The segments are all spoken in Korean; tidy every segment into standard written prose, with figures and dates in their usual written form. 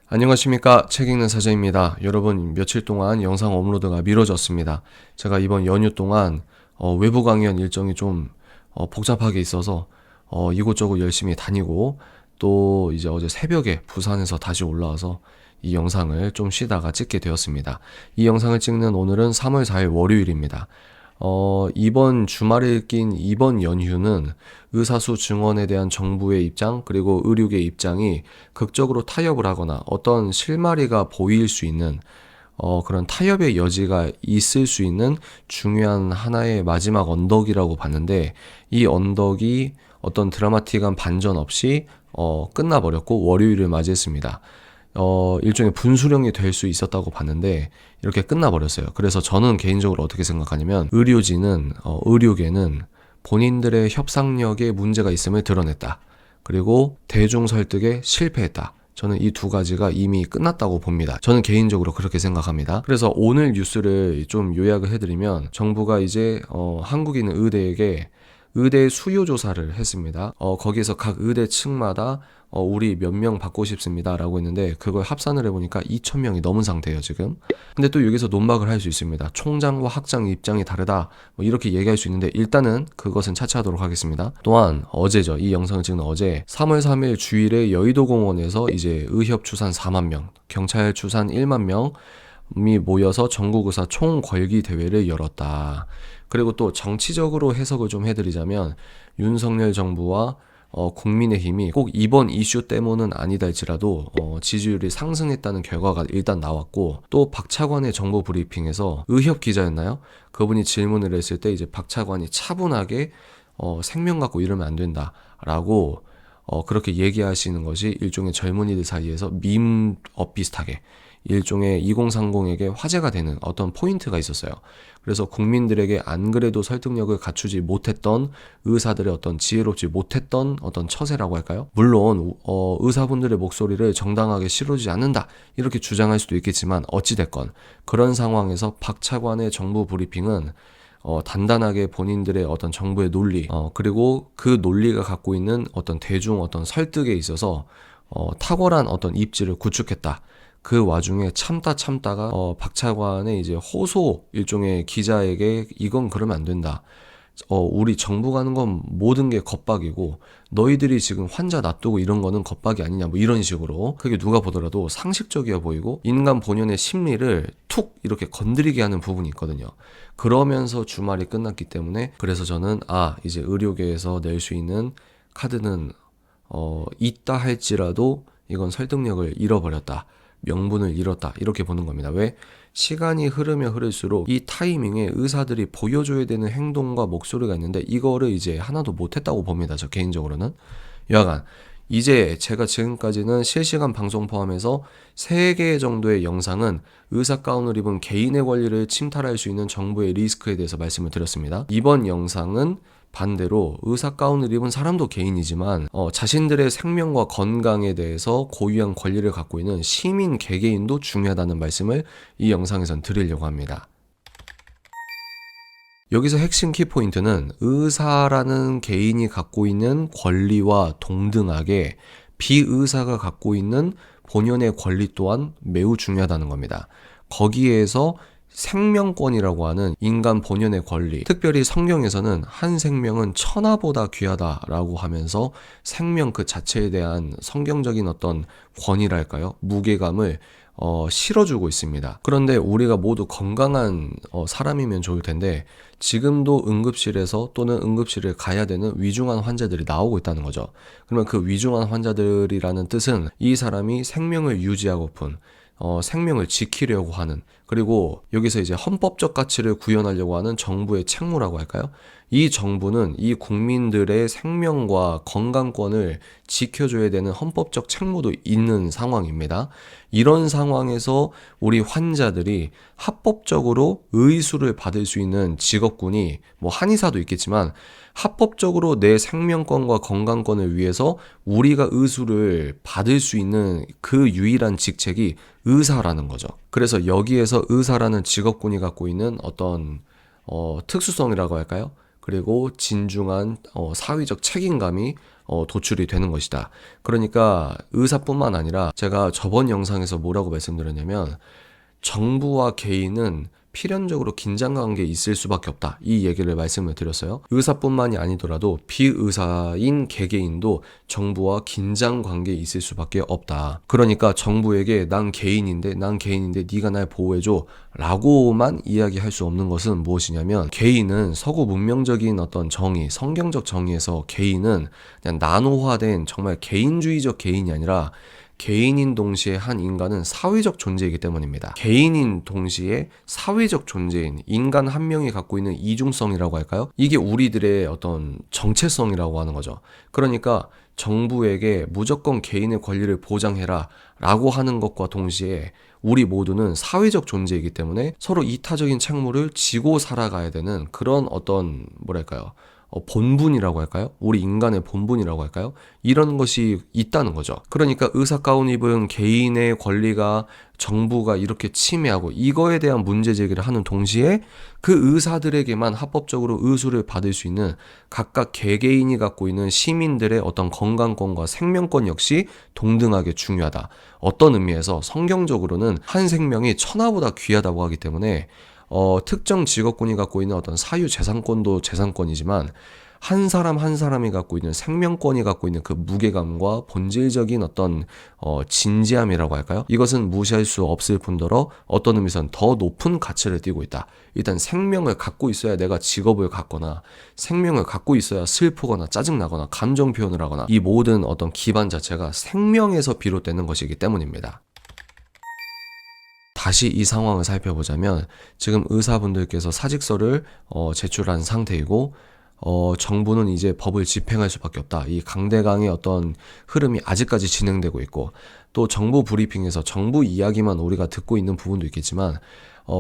안녕하십니까. 책 읽는 사자입니다. 여러분, 며칠 동안 영상 업로드가 미뤄졌습니다. 제가 이번 연휴 동안 외부 강연 일정이 좀 복잡하게 있어서 이곳저곳 열심히 다니고, 또 이제 어제 새벽에 부산에서 다시 올라와서 이 영상을 좀 쉬다가 찍게 되었습니다. 이 영상을 찍는 오늘은 3월 4일 월요일입니다. 이번 주말에 낀 이번 연휴는 의사수 증원에 대한 정부의 입장, 그리고 의료계의 입장이 극적으로 타협을 하거나 어떤 실마리가 보일 수 있는 그런 타협의 여지가 있을 수 있는 중요한 하나의 마지막 언덕이라고 봤는데, 이 언덕이 어떤 드라마틱한 반전 없이 끝나버렸고 월요일을 맞이했습니다. 일종의 분수령이 될 수 있었다고 봤는데 이렇게 끝나버렸어요. 그래서 저는 개인적으로 어떻게 생각하냐면, 의료계는 본인들의 협상력에 문제가 있음을 드러냈다. 그리고 대중 설득에 실패했다. 저는 이 두 가지가 이미 끝났다고 봅니다. 저는 개인적으로 그렇게 생각합니다. 그래서 오늘 뉴스를 좀 요약을 해드리면, 정부가 이제 한국인 의대에게 의대 수요 조사를 했습니다. 거기에서 각 의대 층마다 우리 몇 명 받고 싶습니다 라고 했는데, 그걸 합산을 해보니까 2,000명이 넘은 상태예요 지금. 근데 또 여기서 논박을 할 수 있습니다. 총장과 학장 입장이 다르다, 뭐 이렇게 얘기할 수 있는데, 일단은 그것은 차치하도록 하겠습니다. 또한 어제죠, 이 영상을 찍는 어제 3월 3일 주일에 여의도공원에서 이제 의협 추산 4만 명, 경찰 추산 1만 명이 모여서 전국의사 총궐기 대회를 열었다. 그리고 또 정치적으로 해석을 좀 해드리자면, 윤석열 정부와 국민의힘이 꼭 이번 이슈 때문은 아니다 할지라도 지지율이 상승했다는 결과가 일단 나왔고, 또 박차관의 정보 브리핑에서 의협 기자였나요? 그분이 질문을 했을 때 이제 박차관이 차분하게 생명 갖고 이러면 안 된다라고 그렇게 얘기하시는 것이 일종의 젊은이들 사이에서 밈업 비슷하게 일종의 2030에게 화제가 되는 어떤 포인트가 있었어요. 그래서 국민들에게 안 그래도 설득력을 갖추지 못했던 의사들의 어떤 지혜롭지 못했던 어떤 처세라고 할까요? 물론 의사분들의 목소리를 정당하게 실어주지 않는다 이렇게 주장할 수도 있겠지만, 어찌됐건 그런 상황에서 박차관의 정부 브리핑은 단단하게 본인들의 어떤 정부의 논리, 그리고 그 논리가 갖고 있는 어떤 대중 어떤 설득에 있어서 탁월한 어떤 입지를 구축했다. 그 와중에 참다가 박차관의 이제 호소, 일종의 기자에게 이건 그러면 안 된다. 우리 정부가 하는 건 모든 게 겁박이고, 너희들이 지금 환자 놔두고 이런 거는 겁박이 아니냐, 뭐 이런 식으로. 그게 누가 보더라도 상식적이어 보이고 인간 본연의 심리를 툭 이렇게 건드리게 하는 부분이 있거든요. 그러면서 주말이 끝났기 때문에, 그래서 저는 이제 의료계에서 낼 수 있는 카드는 있다 할지라도 이건 설득력을 잃어버렸다, 명분을 잃었다, 이렇게 보는 겁니다. 왜? 시간이 흐르면 흐를수록 이 타이밍에 의사들이 보여줘야 되는 행동과 목소리가 있는데, 이거를 이제 하나도 못했다고 봅니다. 저 개인적으로는. 여하간 이제 제가 지금까지는 실시간 방송 포함해서 3개 정도의 영상은 의사 가운을 입은 개인의 권리를 침탈할 수 있는 정부의 리스크에 대해서 말씀을 드렸습니다. 이번 영상은 반대로 의사 가운을 입은 사람도 개인이지만 자신들의 생명과 건강에 대해서 고유한 권리를 갖고 있는 시민 개개인도 중요하다는 말씀을 이 영상에선 드리려고 합니다. 여기서 핵심 키포인트는, 의사라는 개인이 갖고 있는 권리와 동등하게 비의사가 갖고 있는 본연의 권리 또한 매우 중요하다는 겁니다. 거기에서 생명권이라고 하는 인간 본연의 권리, 특별히 성경에서는 한 생명은 천하보다 귀하다라고 하면서 생명 그 자체에 대한 성경적인 어떤 권위랄까요? 무게감을 실어주고 있습니다. 그런데 우리가 모두 건강한 사람이면 좋을 텐데, 지금도 응급실에서 또는 응급실을 가야 되는 위중한 환자들이 나오고 있다는 거죠. 그러면 그 위중한 환자들이라는 뜻은 이 사람이 생명을 유지하고픈 생명을 지키려고 하는, 그리고 여기서 이제 헌법적 가치를 구현하려고 하는 정부의 책무라고 할까요? 이 정부는 이 국민들의 생명과 건강권을 지켜줘야 되는 헌법적 책무도 있는 상황입니다. 이런 상황에서 우리 환자들이 합법적으로 의수를 받을 수 있는 직업군이, 뭐 한의사도 있겠지만, 합법적으로 내 생명권과 건강권을 위해서 우리가 의수를 받을 수 있는 그 유일한 직책이 의사라는 거죠. 그래서 여기에서 의사라는 직업군이 갖고 있는 어떤 특수성이라고 할까요? 그리고 진중한 사회적 책임감이 도출이 되는 것이다. 그러니까 의사뿐만 아니라 제가 저번 영상에서 뭐라고 말씀드렸냐면 정부와 개인은 필연적으로 긴장관계에 있을 수밖에 없다. 이 얘기를 말씀을 드렸어요. 의사뿐만이 아니더라도 비의사인 개개인도 정부와 긴장관계에 있을 수밖에 없다. 그러니까 정부에게 난 개인인데 네가 날 보호해줘 라고만 이야기할 수 없는 것은 무엇이냐면 개인은 서구 문명적인 어떤 정의, 성경적 정의에서 개인은 그냥 나노화된 정말 개인주의적 개인이 아니라 개인인 동시에 한 인간은 사회적 존재이기 때문입니다. 개인인 동시에 사회적 존재인 인간 한 명이 갖고 있는 이중성이라고 할까요? 이게 우리들의 어떤 정체성이라고 하는 거죠. 그러니까 정부에게 무조건 개인의 권리를 보장해라 라고 하는 것과 동시에 우리 모두는 사회적 존재이기 때문에 서로 이타적인 책무를 지고 살아가야 되는 그런 어떤 뭐랄까요? 본분이라고 할까요? 우리 인간의 본분이라고 할까요? 이런 것이 있다는 거죠. 그러니까 의사 가운 입은 개인의 권리가 정부가 이렇게 침해하고 이거에 대한 문제 제기를 하는 동시에 그 의사들에게만 합법적으로 의술을 받을 수 있는 각각 개개인이 갖고 있는 시민들의 어떤 건강권과 생명권 역시 동등하게 중요하다. 어떤 의미에서 성경적으로는 한 생명이 천하보다 귀하다고 하기 때문에 특정 직업군이 갖고 있는 어떤 사유 재산권도 재산권이지만 한 사람 한 사람이 갖고 있는 생명권이 갖고 있는 그 무게감과 본질적인 어떤 진지함이라고 할까요? 이것은 무시할 수 없을 뿐더러 어떤 의미에서는 더 높은 가치를 띠고 있다. 일단 생명을 갖고 있어야 내가 직업을 갖거나 생명을 갖고 있어야 슬프거나 짜증나거나 감정 표현을 하거나 이 모든 어떤 기반 자체가 생명에서 비롯되는 것이기 때문입니다. 다시 이 상황을 살펴보자면 지금 의사분들께서 사직서를 제출한 상태이고 정부는 이제 법을 집행할 수밖에 없다. 이 강대강의 어떤 흐름이 아직까지 진행되고 있고 또 정부 브리핑에서 정부 이야기만 우리가 듣고 있는 부분도 있겠지만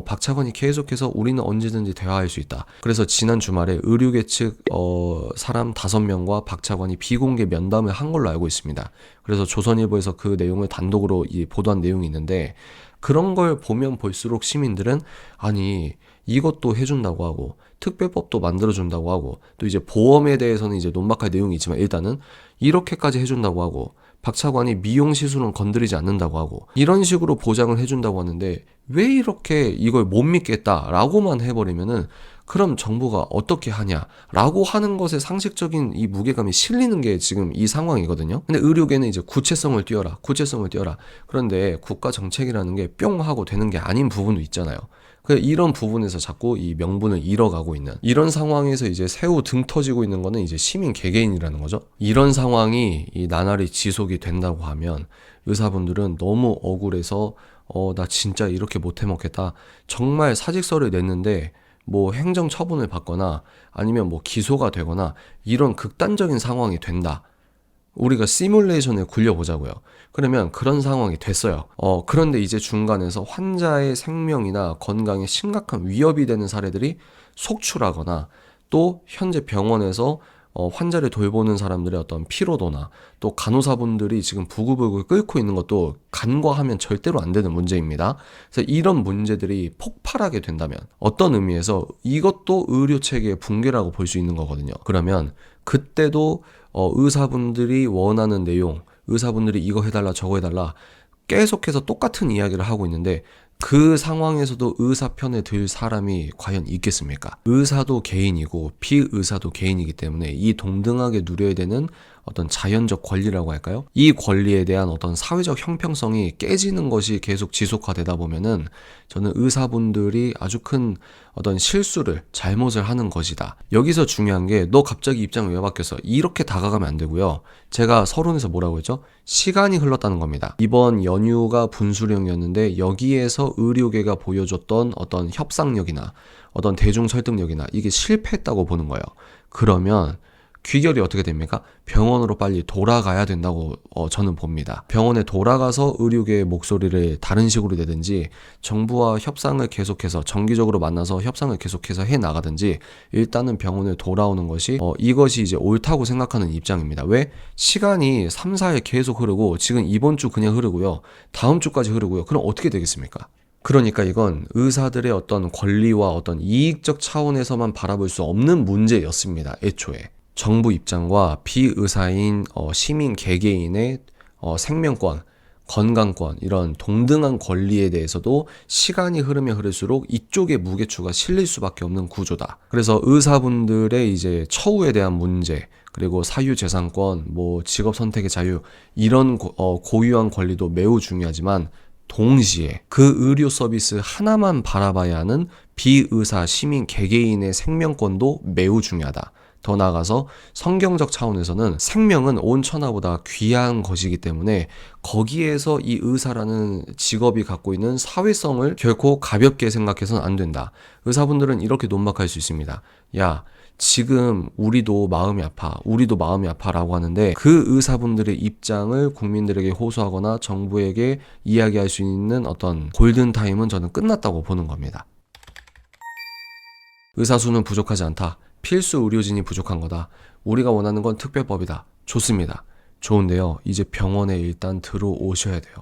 박 차관이 계속해서 우리는 언제든지 대화할 수 있다. 그래서 지난 주말에 의료계 측 사람 5명과 박 차관이 비공개 면담을 한 걸로 알고 있습니다. 그래서 조선일보에서 그 내용을 단독으로 보도한 내용이 있는데 그런 걸 보면 볼수록 시민들은 아니 이것도 해준다고 하고 특별법도 만들어준다고 하고 또 이제 보험에 대해서는 이제 논박할 내용이 있지만 일단은 이렇게까지 해준다고 하고 박 차관이 미용 시술은 건드리지 않는다고 하고 이런 식으로 보장을 해준다고 하는데 왜 이렇게 이걸 못 믿겠다라고만 해버리면은 그럼 정부가 어떻게 하냐라고 하는 것에 상식적인 이 무게감이 실리는 게 지금 이 상황이거든요. 근데 의료계는 이제 구체성을 띄워라. 그런데 국가 정책이라는 게 뿅 하고 되는 게 아닌 부분도 있잖아요. 이런 부분에서 자꾸 이 명분을 잃어가고 있는 이런 상황에서 이제 새우 등 터지고 있는 거는 이제 시민 개개인이라는 거죠. 이런 상황이 이 나날이 지속이 된다고 하면 의사분들은 너무 억울해서 나 진짜 이렇게 못 해먹겠다. 정말 사직서를 냈는데 뭐 행정 처분을 받거나 아니면 뭐 기소가 되거나 이런 극단적인 상황이 된다. 우리가 시뮬레이션을 굴려보자고요. 그러면 그런 상황이 됐어요. 그런데 이제 중간에서 환자의 생명이나 건강에 심각한 위협이 되는 사례들이 속출하거나 또 현재 병원에서 환자를 돌보는 사람들의 어떤 피로도나 또 간호사분들이 지금 부글부글 끓고 있는 것도 간과하면 절대로 안 되는 문제입니다. 그래서 이런 문제들이 폭발하게 된다면 어떤 의미에서 이것도 의료체계의 붕괴라고 볼 수 있는 거거든요. 그러면 그때도 의사분들이 원하는 내용, 의사분들이 이거 해달라 저거 해달라 계속해서 똑같은 이야기를 하고 있는데 그 상황에서도 의사 편에 들 사람이 과연 있겠습니까? 의사도 개인이고 비의사도 개인이기 때문에 이 동등하게 누려야 되는 어떤 자연적 권리라고 할까요? 이 권리에 대한 어떤 사회적 형평성이 깨지는 것이 계속 지속화되다 보면은 저는 의사분들이 아주 큰 어떤 실수를, 잘못을 하는 것이다. 여기서 중요한 게 너 갑자기 입장을 왜 바뀌었어? 이렇게 다가가면 안 되고요. 제가 서론에서 뭐라고 했죠? 시간이 흘렀다는 겁니다. 이번 연휴가 분수령이었는데 여기에서 의료계가 보여줬던 어떤 협상력이나 어떤 대중 설득력이나 이게 실패했다고 보는 거예요. 그러면 귀결이 어떻게 됩니까? 병원으로 빨리 돌아가야 된다고 저는 봅니다. 병원에 돌아가서 의료계의 목소리를 다른 식으로 내든지 정부와 협상을 계속해서 정기적으로 만나서 협상을 계속해서 해나가든지 일단은 병원에 돌아오는 것이 이것이 이제 옳다고 생각하는 입장입니다. 왜? 시간이 3, 4일 계속 흐르고 지금 이번 주 그냥 흐르고요. 다음 주까지 흐르고요. 그럼 어떻게 되겠습니까? 그러니까 이건 의사들의 어떤 권리와 어떤 이익적 차원에서만 바라볼 수 없는 문제였습니다. 애초에. 정부 입장과 비의사인 시민 개개인의 생명권, 건강권 이런 동등한 권리에 대해서도 시간이 흐르면 흐를수록 이쪽에 무게추가 실릴 수밖에 없는 구조다. 그래서 의사분들의 이제 처우에 대한 문제, 그리고 사유재산권, 뭐 직업 선택의 자유 이런 고유한 권리도 매우 중요하지만 동시에 그 의료 서비스 하나만 바라봐야 하는 비의사 시민 개개인의 생명권도 매우 중요하다. 더 나아가서 성경적 차원에서는 생명은 온 천하보다 귀한 것이기 때문에 거기에서 이 의사라는 직업이 갖고 있는 사회성을 결코 가볍게 생각해서는 안 된다. 의사분들은 이렇게 논박할 수 있습니다. 야, 지금 우리도 마음이 아파 라고 하는데 그 의사분들의 입장을 국민들에게 호소하거나 정부에게 이야기할 수 있는 어떤 골든타임은 저는 끝났다고 보는 겁니다. 의사 수는 부족하지 않다. 필수 의료진이 부족한 거다. 우리가 원하는 건 특별법이다. 좋습니다. 좋은데요. 이제 병원에 일단 들어오셔야 돼요.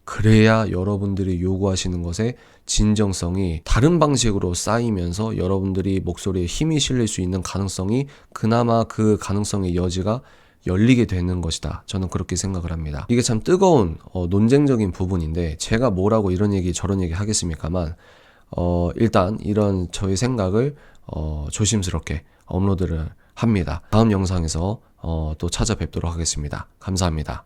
그래야 여러분들이 요구하시는 것의 진정성이 다른 방식으로 쌓이면서 여러분들이 목소리에 힘이 실릴 수 있는 가능성이 그나마 그 가능성의 여지가 열리게 되는 것이다. 저는 그렇게 생각을 합니다. 이게 참 뜨거운 논쟁적인 부분인데 제가 뭐라고 이런 얘기 저런 얘기 하겠습니까만 일단 이런 저의 생각을 조심스럽게 업로드를 합니다. 다음 영상에서 또 찾아뵙도록 하겠습니다. 감사합니다.